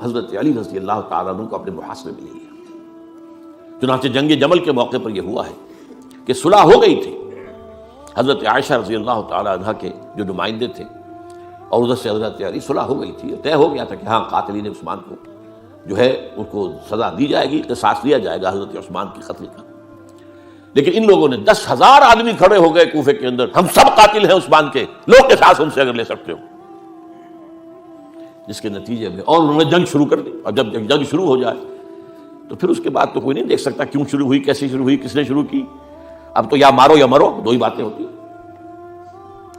حضرت علی رضی اللہ تعالیٰ عنہ کو اپنے محاصرے میں لے لیا۔ چنانچہ جنگ جمل کے موقع پر یہ ہوا ہے کہ صلح ہو گئی تھی، حضرت عائشہ رضی اللہ تعالیٰ عنہ کے جو نمائندے تھے اور ادھر سے حضرت علی، صلح ہو گئی تھی، طے ہو گیا تھا کہ ہاں قاتلین عثمان کو جو ہے ان کو سزا دی جائے گی، قصاص لیا جائے گا حضرت عثمان کے قتل کا۔ لیکن ان لوگوں نے 10,000 آدمی کھڑے ہو گئے کوفے کے اندر، ہم سب قاتل ہیں عثمان کے، لوگ قصاص ان سے اگر لے سکتے ہو، جس کے نتیجے میں اور انہوں نے جنگ شروع کر دی۔ اور جب جنگ شروع ہو جائے تو پھر اس کے بعد تو کوئی نہیں دیکھ سکتا کیوں شروع ہوئی، کیسے شروع ہوئی، کس نے شروع کی، اب تو یا مارو یا مرو، دو ہی باتیں ہوتی ہیں۔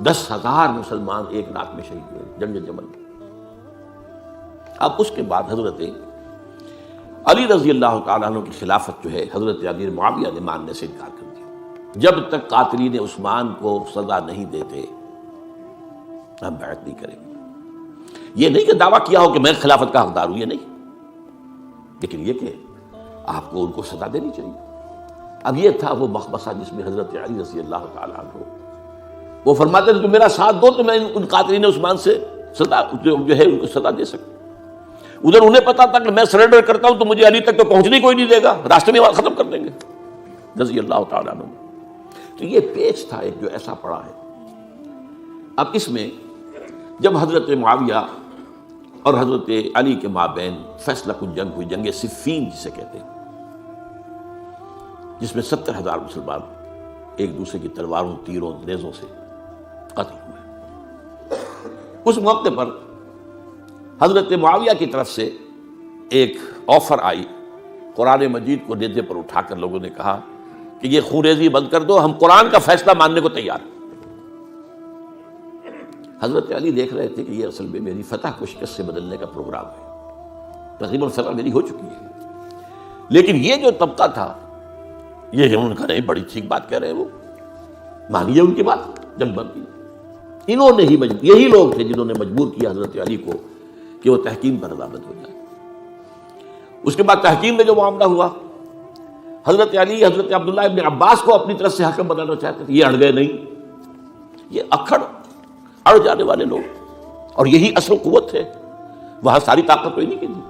10,000 مسلمان ایک رات میں شہید ہوئے جنگ جمل میں۔ اب اس کے بعد حضرت علی رضی اللہ تعالیٰ عنہ کی خلافت جو ہے حضرت امیر معاویہ نے ماننے سے انکار کر دیا۔ جب تک قاتلین عثمان کو سزا نہیں دیتے ہم بیعت نہیں کریں گے۔ یہ نہیں کہ دعویٰ کیا ہو کہ میں خلافت کا حقدار ہوں، یہ نہیں، لیکن یہ کہ آپ کو ان کو سزا دینی چاہیے۔ اب یہ تھا وہ مخمصہ جس میں حضرت علی رضی اللہ تعالیٰ عنہ وہ فرماتے تھے تو میرا ساتھ دو تو میں ان قاتلین عثمان سے سزا جو ہے ان کو سزا دے سکتا۔ ادھر انہیں پتا تھا کہ میں سرنڈر کرتا ہوں تو مجھے علی تک تو پہنچنے کوئی نہیں دے گا، راستے میں ختم کر دیں گے رضی اللہ تعالیٰ عنہ۔ تو یہ پیچ تھا ایک جو ایسا پڑا ہے۔ اب اس میں جب حضرت معاویہ اور حضرت علی کے مابین فیصلہ کن جنگ ہوئی، جنگ صفین جسے کہتے ہیں، جس میں 70,000 مسلمان ایک دوسرے کی تلواروں، تیروں، نیزوں سے قتل ہوئے۔ اس موقع پر حضرت معاویہ کی طرف سے ایک آفر آئی، قرآن مجید کو نیزے پر اٹھا کر لوگوں نے کہا کہ یہ خون ریزی بند کر دو، ہم قرآن کا فیصلہ ماننے کو تیار ہیں۔ حضرت علی دیکھ رہے تھے کہ یہ اصل میں میری فتح کو شکست سے بدلنے کا پروگرام ہے، تقریباً فتح میری ہو چکی ہے، لیکن یہ جو طبقہ تھا یہ ان کا نہیں، بڑی ٹھیک بات کہہ رہے ہیں، وہ مانیے ان کی بات، جنگ بند کی۔ انہوں نے ہی یہی لوگ تھے جنہوں نے مجبور کیا حضرت علی کو کہ وہ تحکیم پر رضامند ہو جائے۔ اس کے بعد تحکیم میں جو معاملہ ہوا، حضرت علی حضرت عبداللہ ابن عباس کو اپنی طرف سے حکم بنانا چاہتے تھے، یہ اڑ گئے نہیں، یہ اکھڑ اڑ جانے والے لوگ، اور یہی اصل قوت ہے، وہاں ساری طاقت تو انہیں کی تھی۔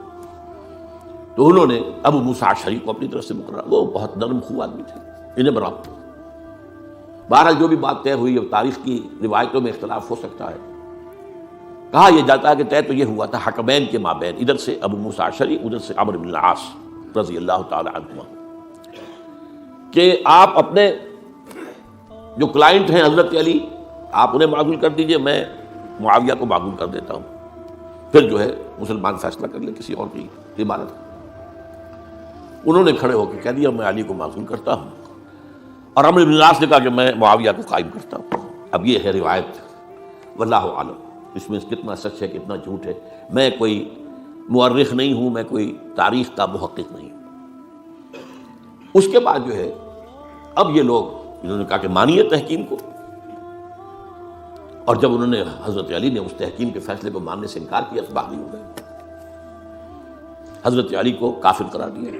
تو انہوں نے ابو موسیٰ اشعری کو اپنی طرف سے مقرر، وہ بہت نرم خو آدمی تھے، انہیں برابر۔ بہرحال جو بھی بات طے ہوئی، اب تاریخ کی روایتوں میں اختلاف ہو سکتا ہے، کہا یہ جاتا ہے کہ طے تو یہ ہوا تھا حکمین کے مابین، ادھر سے ابو موسیٰ اشعری، ادھر سے عمرو بن العاص رضی اللہ تعالی عنہما، کہ آپ اپنے جو کلائنٹ ہیں حضرت علی آپ انہیں معزول کر دیجئے، میں معاویہ کو معزول کر دیتا ہوں، پھر جو ہے مسلمان فیصلہ کر لیں کسی اور کی عبادت۔ انہوں نے کھڑے ہو کے کہہ دیا میں علی کو معزول کرتا ہوں، اور عمرو بن العاص نے کہا کہ میں معاویہ کو قائم کرتا ہوں۔ اب یہ ہے روایت، واللہ عالم اس میں کتنا سچ ہے کتنا جھوٹ ہے، میں کوئی مورخ نہیں ہوں، میں کوئی تاریخ کا محقق نہیں ہوں۔ اس کے بعد جو ہے اب یہ لوگ انہوں نے کہا کہ مانیے تحکیم کو، اور جب انہوں نے حضرت علی نے اس تحکیم کے فیصلے کو ماننے سے انکار کیا تو باغی ہو گئے، حضرت علی کو کافر قرار دیا،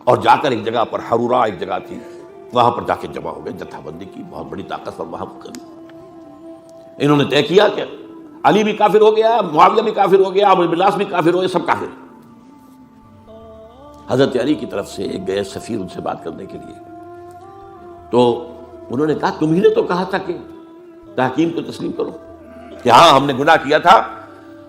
اور جا کر ایک جگہ پر حرورا ایک جگہ تھی وہاں پر جا کے جمع ہو گئے، جتھا بندی کی، بہت بڑی طاقت پر وہاں کری۔ انہوں نے طے کیا کہ علی بھی کافر ہو گیا، معاویہ بھی کافر ہو گیا، عمرو بن العاص بھی کافر ہو گئے، سب کافر۔ حضرت علی کی طرف سے ایک گئے سفیر ان سے بات کرنے کے لیے، تو انہوں نے کہا تم ہی نے تو کہا تھا کہ تحکیم کو تسلیم کرو، کہ ہاں ہم نے گناہ کیا تھا،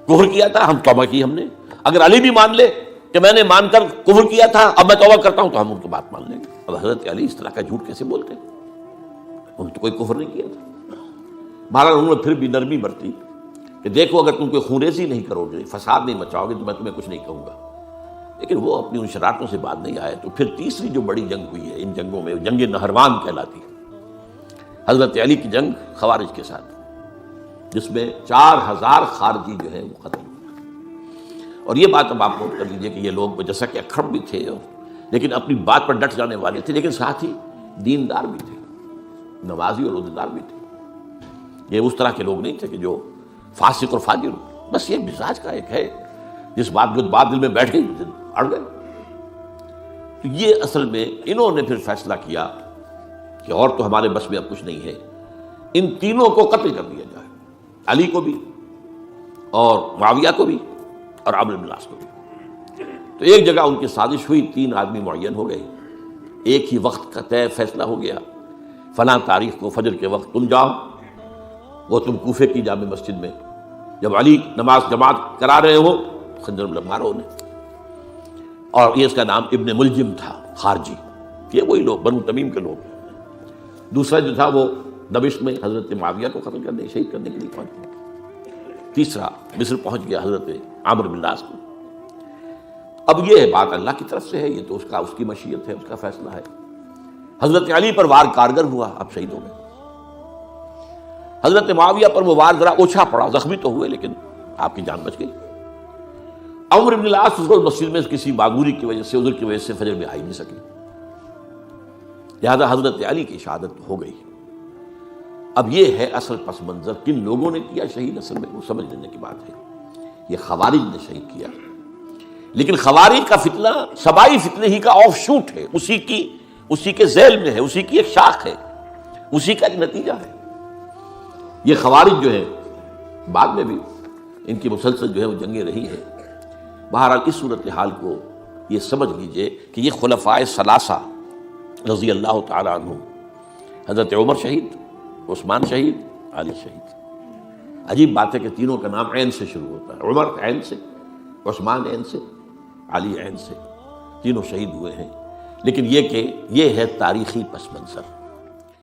کفر کیا تھا، ہم توبہ کی، ہم نے اگر علی بھی مان لے کہ میں نے مان کر کفر کیا تھا اب میں توبہ کرتا ہوں تو ہم ان کی بات مان لیں گے۔ اب حضرت علی اس طرح کا جھوٹ کیسے بولتے، انہوں نے تو کوئی کفر نہیں کیا تھا۔ بہرحال انہوں نے پھر بھی نرمی برتی کہ دیکھو اگر تم کوئی خونریزی نہیں کرو گے، فساد نہیں مچاؤ گے تو میں تمہیں کچھ نہیں کہوں گا، لیکن وہ اپنی ان شرارتوں سے بعد نہیں آئے۔ تو پھر تیسری جو بڑی جنگ ہوئی ہے ان جنگوں میں، جنگ نہروان کہلاتی ہے، حضرت علی کی جنگ خوارج کے ساتھ، جس میں 4,000 خارجی جو ہے وہ قتل ہوئے۔ اور یہ بات اب آپ نوٹ کر لیجئے کہ یہ لوگ جیسا کہ اکھڑ بھی تھے لیکن اپنی بات پر ڈٹ جانے والے تھے، لیکن ساتھ ہی دیندار بھی تھے، نمازی اور روزہ دار بھی تھے۔ یہ اس طرح کے لوگ نہیں تھے کہ جو فاسق اور فاجر ہو، بس یہ مزاج کا ایک ہے، جس بات دل میں بیٹھ گئی اڑ گئے۔ تو یہ اصل میں انہوں نے پھر فیصلہ کیا کہ اور تو ہمارے بس میں اب کچھ نہیں ہے، ان تینوں کو قتل کر دیا جائے، علی کو بھی اور معاویہ کو بھی اور عمرو بن العاص کو بھی۔ تو ایک جگہ ان کی سازش ہوئی، 3 آدمی معین ہو گئے، ایک ہی وقت کا طے فیصلہ ہو گیا، فلاں تاریخ کو فجر کے وقت تم جاؤ، وہ تم کوفے کی جامع مسجد میں جب علی نماز جماعت کرا رہے ہو خنجر مارو انہیں۔ اور یہ اس کا نام ابن ملجم تھا، خارجی، یہ وہی لوگ بنو تمیم کے لوگ۔ دوسرا جو تھا وہ دمشق میں حضرت معاویہ کو قتل کرنے شہید کرنے کے لیے پہنچ گیا۔ تیسرا مصر پہنچ گیا حضرت عمرو بن العاص کو۔ اب یہ بات اللہ کی طرف سے ہے، یہ تو اس کی مشیت ہے، اس کا فیصلہ ہے۔ حضرت علی پر وار کارگر ہوا، اب شہید ہو گئے۔ حضرت معاویہ پر وہ وار ذرا اوچھا پڑا، زخمی تو ہوئے لیکن آپ کی جان بچ گئی۔ عمرو بن العاص اس روز مسجد میں کسی معذوری کی وجہ سے، عذر کی وجہ سے فجر میں آئی نہیں سکی، لہذا حضرت علی کی شہادت ہو گئی۔ اب یہ ہے اصل پس منظر، کن لوگوں نے کیا شہید، اصل میں وہ سمجھ لینے کی بات ہے۔ یہ خوارج نے شہید کیا، لیکن خوارج کا فتنہ سبائی فتنے ہی کا آف شوٹ ہے، اسی کے ذیل میں ہے، اسی کی ایک شاخ ہے، اسی کا ایک نتیجہ ہے۔ یہ خوارج جو ہے بعد میں بھی ان کی مسلسل جو ہے وہ جنگیں رہی ہیں۔ بہرحال اس صورتحال کو یہ سمجھ لیجئے کہ یہ خلفائے ثلاثہ رضی اللہ تعالی عنہ، حضرت عمر شہید، عثمان شہید، علی شہید۔ عجیب بات ہے کہ تینوں کا نام عین سے شروع ہوتا ہے، عمر عین سے، عثمان عین سے، علی عین سے، تینوں شہید ہوئے ہیں۔ لیکن یہ کہ یہ ہے تاریخی پس منظر۔